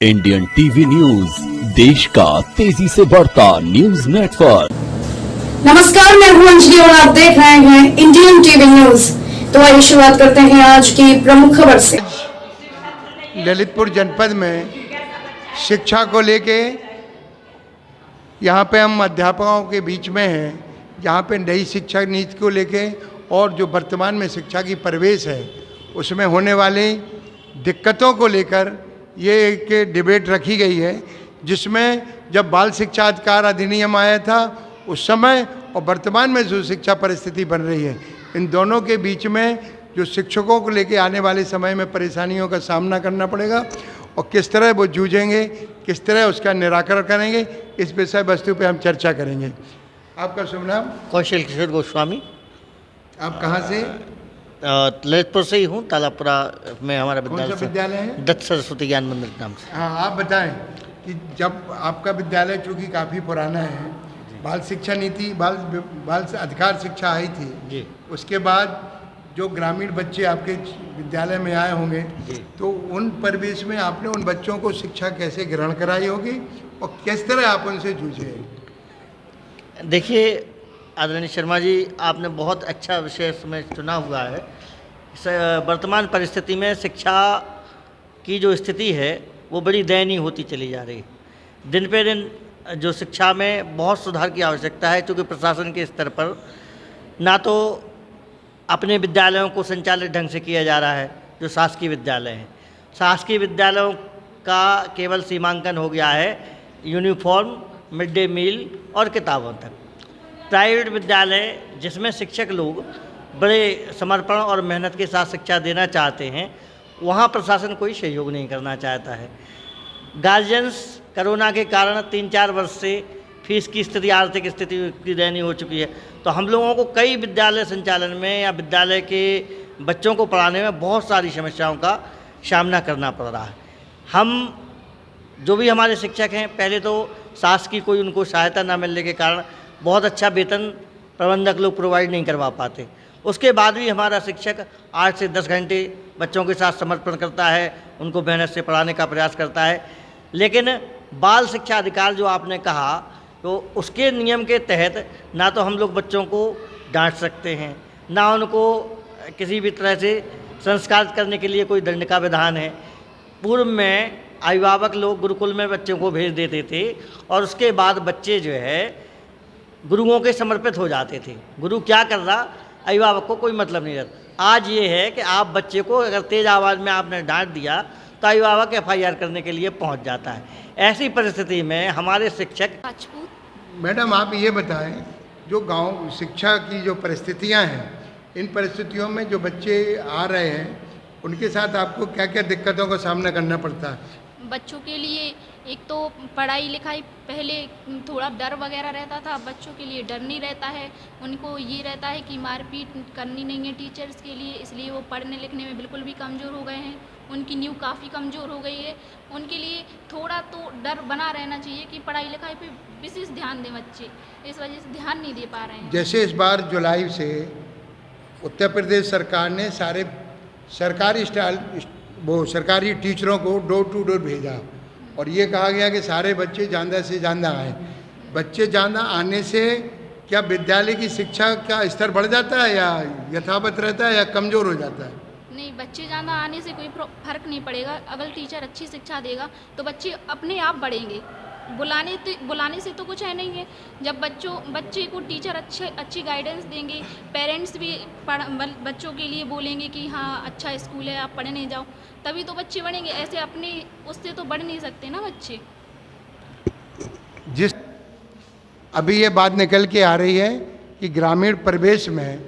Indian TV news, देश का तेजी से बढ़ता न्यूज नेटवर्क। नमस्कार, मैं हूं अंजलि और आप देख रहे हैं इंडियन टीवी न्यूज। तो आइए शुरुआत करते हैं आज की प्रमुख खबर से। ललितपुर जनपद में शिक्षा को लेके यहाँ पे हम अध्यापकों के बीच में हैं, यहाँ पे नई शिक्षा नीति को लेके और जो वर्तमान में शिक्षा की परिवेश है उसमें होने वाली दिक्कतों को लेकर ये एक डिबेट रखी गई है, जिसमें जब बाल शिक्षा अधिकार अधिनियम आया था उस समय और वर्तमान में जो शिक्षा परिस्थिति बन रही है, इन दोनों के बीच में जो शिक्षकों को लेके आने वाले समय में परेशानियों का सामना करना पड़ेगा और किस तरह वो जूझेंगे, किस तरह उसका निराकरण करेंगे, इस विषय वस्तु पे हम चर्चा करेंगे। आपका शुभ नाम? कौशल किशोर गोस्वामी। आप कहाँ से? ललितपुर से ही हूँ। तालापुरा में हमारा कौन सा विद्यालय है? दत्त सरस्वती ज्ञान मंदिर के नाम से। हाँ, आप बताएं कि जब आपका विद्यालय चूँकि काफ़ी पुराना है, बाल शिक्षा नीति बाल अधिकार शिक्षा आई थी जी, उसके बाद जो ग्रामीण बच्चे आपके विद्यालय में आए होंगे तो उन परिवेश में आपने उन बच्चों को शिक्षा कैसे ग्रहण कराई होगी और किस तरह आप उनसे जूझे? देखिए आदरणीय शर्मा जी, आपने बहुत अच्छा विषय इसमें चुना हुआ है। वर्तमान परिस्थिति में शिक्षा की जो स्थिति है वो बड़ी दयनीय होती चली जा रही है। दिन पे दिन जो शिक्षा में बहुत सुधार की आवश्यकता है, क्योंकि प्रशासन के स्तर पर ना तो अपने विद्यालयों को संचालित ढंग से किया जा रहा है। जो शासकीय विद्यालय हैं, शासकीय विद्यालयों का केवल सीमांकन हो गया है यूनिफॉर्म, मिड डे मील और किताबों तक। प्राइवेट विद्यालय जिसमें शिक्षक लोग बड़े समर्पण और मेहनत के साथ शिक्षा देना चाहते हैं, वहाँ प्रशासन कोई सहयोग नहीं करना चाहता है। गार्जियंस कोरोना के कारण 3-4 वर्ष से फीस की स्थिति, आर्थिक स्थिति की दयनीय हो चुकी है, तो हम लोगों को कई विद्यालय संचालन में या विद्यालय के बच्चों को पढ़ाने में बहुत सारी समस्याओं का सामना करना पड़ रहा है। हम जो भी हमारे शिक्षक हैं, पहले तो शासकीय कोई उनको सहायता ना मिलने के कारण बहुत अच्छा वेतन प्रबंधक लोग प्रोवाइड नहीं करवा पाते। उसके बाद भी हमारा शिक्षक 8 से 10 घंटे बच्चों के साथ समर्पण करता है, उनको मेहनत से पढ़ाने का प्रयास करता है। लेकिन बाल शिक्षा अधिकार जो आपने कहा, तो उसके नियम के तहत ना तो हम लोग बच्चों को डांट सकते हैं, ना उनको किसी भी तरह से संस्कार करने के लिए कोई दंड का विधान है। पूर्व में अभिभावक लोग गुरुकुल में बच्चों को भेज देते थे और उसके बाद बच्चे जो है गुरुओं के समर्पित हो जाते थे। गुरु क्या कर रहा, अभिभावक को कोई मतलब नहीं रहता। आज ये है कि आप बच्चे को अगर तेज़ आवाज़ में आपने डांट दिया तो अभिभावक FIR करने के लिए पहुंच जाता है। ऐसी परिस्थिति में हमारे शिक्षक। मैडम, आप ये बताएं, जो गांव शिक्षा की जो परिस्थितियां हैं, इन परिस्थितियों में जो बच्चे आ रहे हैं उनके साथ आपको क्या क्या दिक्कतों का सामना करना पड़ता है? बच्चों के लिए एक तो पढ़ाई लिखाई, पहले थोड़ा डर वगैरह रहता था, बच्चों के लिए डर नहीं रहता है। उनको ये रहता है कि मारपीट करनी नहीं है टीचर्स के लिए, इसलिए वो पढ़ने लिखने में बिल्कुल भी कमज़ोर हो गए हैं। उनकी नींव काफ़ी कमज़ोर हो गई है। उनके लिए थोड़ा तो डर बना रहना चाहिए कि पढ़ाई लिखाई पे विशेष ध्यान दें बच्चे, इस वजह से ध्यान नहीं दे पा रहे हैं। जैसे इस बार जुलाई से उत्तर प्रदेश सरकार ने सारे सरकारी टीचरों को डोर टू डोर भेजा और ये कहा गया कि सारे बच्चे ज़्यादा से ज़्यादा आए। बच्चे ज़्यादा आने से क्या विद्यालय की शिक्षा का स्तर बढ़ जाता है या यथावत रहता है या कमज़ोर हो जाता है? नहीं, बच्चे ज़्यादा आने से कोई फ़र्क नहीं पड़ेगा। अगर टीचर अच्छी शिक्षा देगा तो बच्चे अपने आप बढ़ेंगे। बुलाने से तो कुछ है नहीं है। जब बच्चे को टीचर अच्छी गाइडेंस देंगे, पेरेंट्स भी बच्चों के लिए बोलेंगे कि हाँ अच्छा स्कूल है, आप पढ़ने जाओ, तभी तो बच्चे बढ़ेंगे। ऐसे अपने उससे तो बढ़ नहीं सकते ना बच्चे। जिस अभी ये बात निकल के आ रही है कि ग्रामीण परिवेश में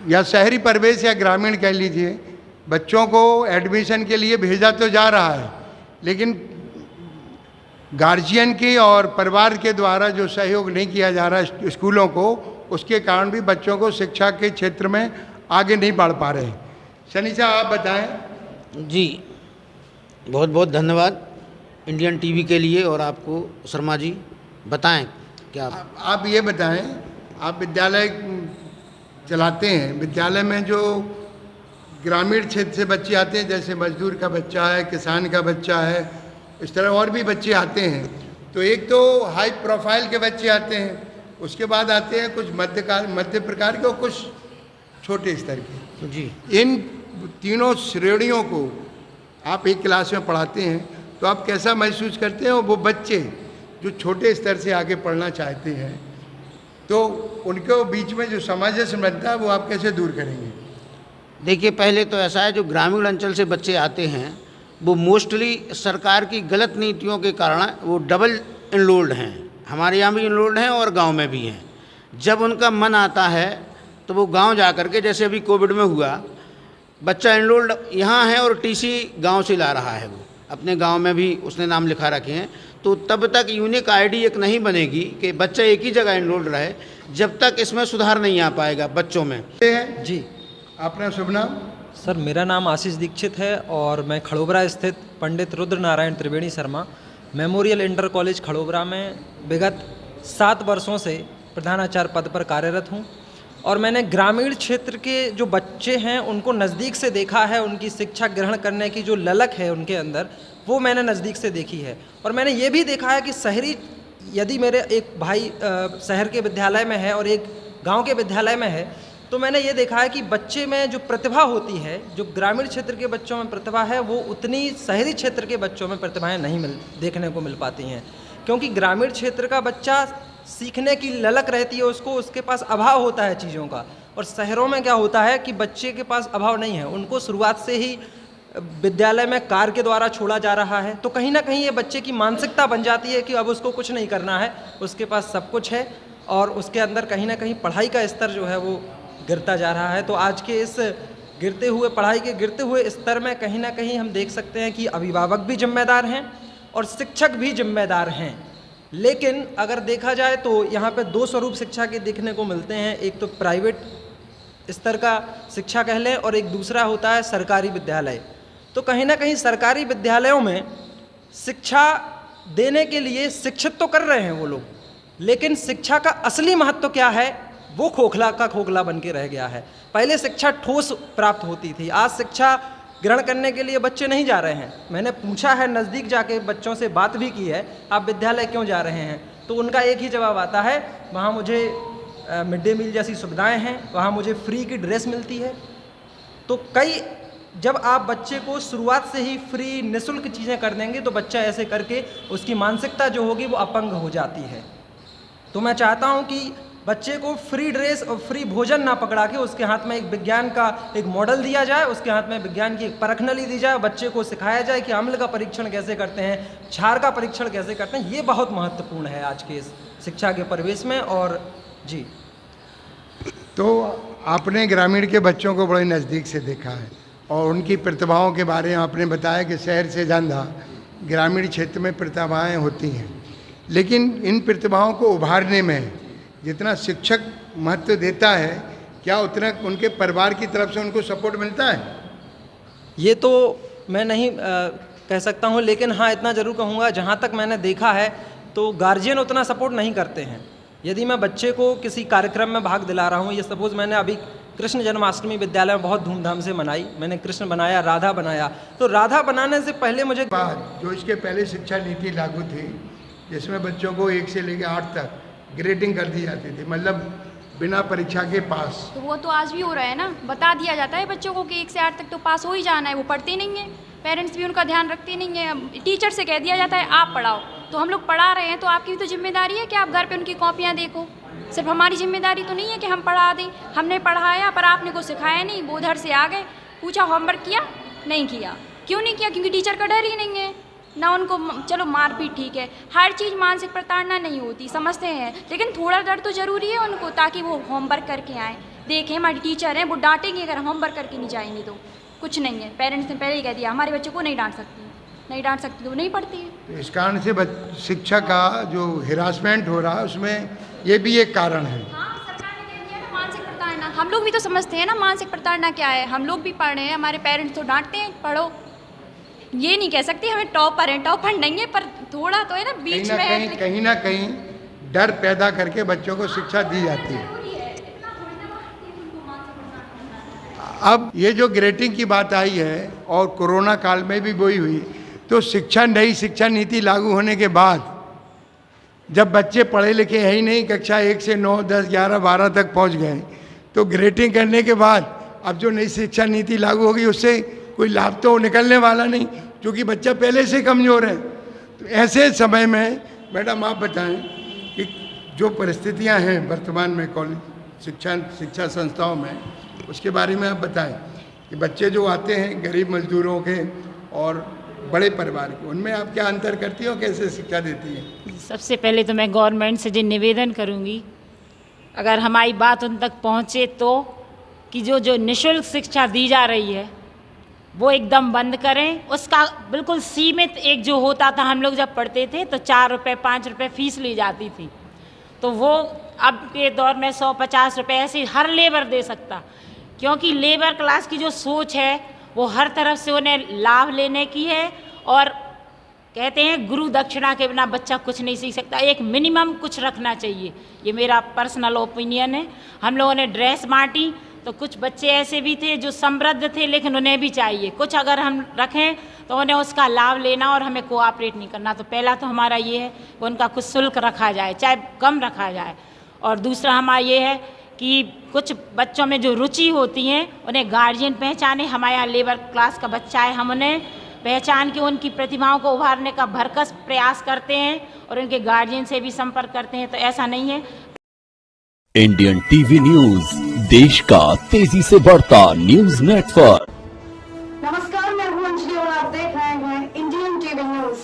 या शहरी परिवेश या ग्रामीण कह लीजिए, बच्चों को एडमिशन के लिए भेजा तो जा रहा है, लेकिन गार्जियन के और परिवार के द्वारा जो सहयोग नहीं किया जा रहा है स्कूलों को, उसके कारण भी बच्चों को शिक्षा के क्षेत्र में आगे नहीं बढ़ पा रहे। सनी साहब, आप बताएं। जी, बहुत बहुत धन्यवाद इंडियन टीवी के लिए और आपको शर्मा जी। बताएं क्या आप ये बताएं, आप विद्यालय चलाते हैं, विद्यालय में जो ग्रामीण क्षेत्र से बच्चे आते हैं, जैसे मजदूर का बच्चा है, किसान का बच्चा है, इस तरह और भी बच्चे आते हैं। तो एक तो हाई प्रोफाइल के बच्चे आते हैं, उसके बाद आते हैं कुछ मध्य प्रकार के और कुछ छोटे स्तर के। जी, इन तीनों श्रेणियों को आप एक क्लास में पढ़ाते हैं, तो आप कैसा महसूस करते हैं? वो बच्चे जो छोटे स्तर से आगे पढ़ना चाहते हैं, तो उनके बीच में जो सामंजस्य बनता है वो आप कैसे दूर करेंगे? देखिए, पहले तो ऐसा है, जो ग्रामीण अंचल से बच्चे आते हैं वो मोस्टली सरकार की गलत नीतियों के कारण वो डबल इनरोल्ड हैं। हमारे यहाँ भी इनरोल्ड हैं और गांव में भी हैं। जब उनका मन आता है तो वो गांव जा कर के, जैसे अभी कोविड में हुआ, बच्चा इनरोल्ड यहाँ है और टीसी गांव से ला रहा है, वो अपने गांव में भी उसने नाम लिखा रखे हैं, तो तब तक यूनिक आईडी एक नहीं बनेगी कि बच्चा एक ही जगह इनरोल्ड रहे, जब तक इसमें सुधार नहीं आ पाएगा बच्चों में। जी, अपना शुभ नाम? सर, मेरा नाम आशीष दीक्षित है और मैं खड़ोबरा स्थित पंडित रुद्र नारायण त्रिवेणी शर्मा मेमोरियल इंटर कॉलेज खड़ोबरा में विगत 7 वर्षों से प्रधानाचार्य पद पर कार्यरत हूं। और मैंने ग्रामीण क्षेत्र के जो बच्चे हैं उनको नज़दीक से देखा है, उनकी शिक्षा ग्रहण करने की जो ललक है उनके अंदर, वो मैंने नज़दीक से देखी है। और मैंने ये भी देखा है कि शहरी, यदि मेरे एक भाई शहर के विद्यालय में है और एक गांव के विद्यालय में है, तो मैंने ये देखा है कि बच्चे में जो प्रतिभा होती है, जो ग्रामीण क्षेत्र के बच्चों में प्रतिभा है, वो उतनी शहरी क्षेत्र के बच्चों में प्रतिभाएं नहीं देखने को मिल पाती हैं। क्योंकि ग्रामीण क्षेत्र का बच्चा सीखने की ललक रहती है उसको, उसके पास अभाव होता है चीज़ों का। और शहरों में क्या होता है कि बच्चे के पास अभाव नहीं है, उनको शुरुआत से ही विद्यालय में कार्य के द्वारा छोड़ा जा रहा है। तो कहीं ना कहीं ये बच्चे की मानसिकता बन जाती है कि अब उसको कुछ नहीं करना है, उसके पास सब कुछ है, और उसके अंदर कहीं ना कहीं पढ़ाई का स्तर जो है वो गिरता जा रहा है। तो आज के इस पढ़ाई के गिरते हुए स्तर में कहीं ना कहीं हम देख सकते हैं कि अभिभावक भी जिम्मेदार हैं और शिक्षक भी जिम्मेदार हैं। लेकिन अगर देखा जाए तो यहाँ पे 2 स्वरूप शिक्षा के देखने को मिलते हैं। एक तो प्राइवेट स्तर का शिक्षा कह लें और एक दूसरा होता है सरकारी विद्यालय। तो कहीं ना कहीं सरकारी विद्यालयों में शिक्षा देने के लिए शिक्षित तो कर रहे हैं वो लोग, लेकिन शिक्षा का असली महत्व क्या है वो खोखला का खोखला बन के रह गया है। पहले शिक्षा ठोस प्राप्त होती थी, आज शिक्षा ग्रहण करने के लिए बच्चे नहीं जा रहे हैं। मैंने पूछा है, नज़दीक जाके बच्चों से बात भी की है, आप विद्यालय क्यों जा रहे हैं, तो उनका एक ही जवाब आता है, वहाँ मुझे मिड डे मील जैसी सुविधाएं हैं, वहाँ मुझे फ्री की ड्रेस मिलती है। तो जब आप बच्चे को शुरुआत से ही फ्री निःशुल्क चीज़ें कर देंगे तो बच्चा ऐसे करके उसकी मानसिकता जो होगी वो अपंग हो जाती है। तो मैं चाहता हूँ कि बच्चे को फ्री ड्रेस और फ्री भोजन ना पकड़ा के उसके हाथ में एक विज्ञान का एक मॉडल दिया जाए, उसके हाथ में विज्ञान की एक परखनली दी जाए, बच्चे को सिखाया जाए कि अम्ल का परीक्षण कैसे करते हैं, क्षार का परीक्षण कैसे करते हैं। ये बहुत महत्वपूर्ण है आज के इस शिक्षा के परिवेश में। और जी, तो आपने ग्रामीण के बच्चों को बड़े नज़दीक से देखा है और उनकी प्रतिभाओं के बारे में आपने बताया कि शहर से ज़्यादा ग्रामीण क्षेत्र में प्रतिभाएं होती हैं, लेकिन इन प्रतिभाओं को उभारने में जितना शिक्षक महत्व देता है, क्या उतना उनके परिवार की तरफ से उनको सपोर्ट मिलता है? ये तो मैं नहीं कह सकता हूँ, लेकिन हाँ इतना ज़रूर कहूँगा, जहाँ तक मैंने देखा है तो गार्जियन उतना सपोर्ट नहीं करते हैं। यदि मैं बच्चे को किसी कार्यक्रम में भाग दिला रहा हूँ, ये सपोज़ मैंने अभी कृष्ण जन्माष्टमी विद्यालय में बहुत धूमधाम से मनाई, मैंने कृष्ण बनाया, राधा बनाया, तो राधा बनाने से पहले मुझे जो इसके पहले शिक्षा नीति लागू थी, जिसमें बच्चों को 1 से लेकर 8 तक ग्रेडिंग कर दी जाती थी, मतलब बिना परीक्षा के पास, तो वो तो आज भी हो रहा है ना। बता दिया जाता है बच्चों को कि 1 से 8 तक तो पास हो ही जाना है, वो पढ़ते नहीं है, पेरेंट्स भी उनका ध्यान रखते नहीं है, टीचर से कह दिया जाता है आप पढ़ाओ। तो हम लोग पढ़ा रहे हैं तो आपकी भी तो जिम्मेदारी है कि आप घर पे उनकी कॉपियाँ देखो। सिर्फ हमारी जिम्मेदारी तो नहीं है कि हम पढ़ा दें, हमने पढ़ाया पर आपने कुछ सिखाया नहीं, वो उधर से आ गए, पूछा होमवर्क किया, नहीं किया। क्यों नहीं किया? क्योंकि टीचर का डर ही नहीं है ना उनको। चलो मारपीट ठीक है, हर चीज़ मानसिक प्रताड़ना नहीं होती, समझते हैं, लेकिन थोड़ा डर तो ज़रूरी है उनको, ताकि वो होमवर्क करके आएँ। देखें हमारी टीचर हैं, वो डांटेंगे अगर हम होमवर्क करके नहीं जाएंगे तो कुछ नहीं है। पेरेंट्स ने पहले ही कह दिया हमारे बच्चों को नहीं डांट सकती तो नहीं पढ़ती है। तो इस कारण से शिक्षा का जो हिरासमेंट हो रहा है उसमें ये भी एक कारण है। हाँ, सरकार ने कह दिया ना मानसिक प्रताड़ना, हम लोग भी तो समझते हैं ना मानसिक प्रताड़ना क्या है, हम लोग भी पढ़ रहे हैं, हमारे पेरेंट्स तो डांटते हैं पढ़ो। ये नहीं कह सकती हमें टॉपर नहीं है, पर थोड़ा तो है ना बीच में कहीं ना कहीं डर पैदा करके बच्चों को शिक्षा दी जाती है। अब ये जो ग्रेडिंग की बात आई है और कोरोना काल में भी वही हुई, तो नई शिक्षा नीति लागू होने के बाद जब बच्चे पढ़े लिखे है ही नहीं, कक्षा 1 से 9, 10, 11, 12 तक पहुंच गए, तो ग्रेडिंग करने के बाद अब जो नई शिक्षा नीति लागू होगी उससे कोई लाभ तो निकलने वाला नहीं, क्योंकि बच्चा पहले से कमज़ोर है। तो ऐसे समय में मैडम आप बताएं कि जो परिस्थितियां हैं वर्तमान में कॉलेज शिक्षा संस्थाओं में, उसके बारे में आप बताएं कि बच्चे जो आते हैं गरीब मजदूरों के और बड़े परिवार के, उनमें आप क्या अंतर करती हो, कैसे शिक्षा देती है? सबसे पहले तो मैं गवर्नमेंट से जो निवेदन करूंगी, अगर हमारी बात उन तक पहुंचे तो कि जो निःशुल्क शिक्षा दी जा रही है वो एकदम बंद करें। उसका बिल्कुल सीमित एक जो होता था, हम लोग जब पढ़ते थे तो 4 रुपये 5 रुपये फीस ली जाती थी, तो वो अब के दौर में 150 रुपये ऐसे हर लेबर दे सकता, क्योंकि लेबर क्लास की जो सोच है वो हर तरफ से उन्हें लाभ लेने की है। और कहते हैं गुरु दक्षिणा के बिना बच्चा कुछ नहीं सीख सकता, एक मिनिमम कुछ रखना चाहिए, ये मेरा पर्सनल ओपिनियन है। हम लोगों ने ड्रेस बांटी तो कुछ बच्चे ऐसे भी थे जो समृद्ध थे, लेकिन उन्हें भी चाहिए कुछ, अगर हम रखें तो उन्हें उसका लाभ लेना और हमें कोऑपरेट नहीं करना। तो पहला तो हमारा ये है कि उनका कुछ शुल्क रखा जाए, चाहे कम रखा जाए। और दूसरा हमारा ये है कि कुछ बच्चों में जो रुचि होती हैं उन्हें गार्जियन पहचाने। हमारे यहाँ लेबर क्लास का बच्चा है, हम उन्हें पहचान के उनकी प्रतिभाओं को उभारने का भरकस प्रयास करते हैं और उनके गार्जियन से भी संपर्क करते हैं। तो ऐसा नहीं है। इंडियन टीवी न्यूज, देश का तेजी से बढ़ता न्यूज नेटवर्क। नमस्कार, मैं हूं अंजलि और आप देख रहे हैं इंडियन टीवी न्यूज।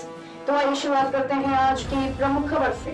तो आइए शुरुआत करते हैं आज की प्रमुख खबर से।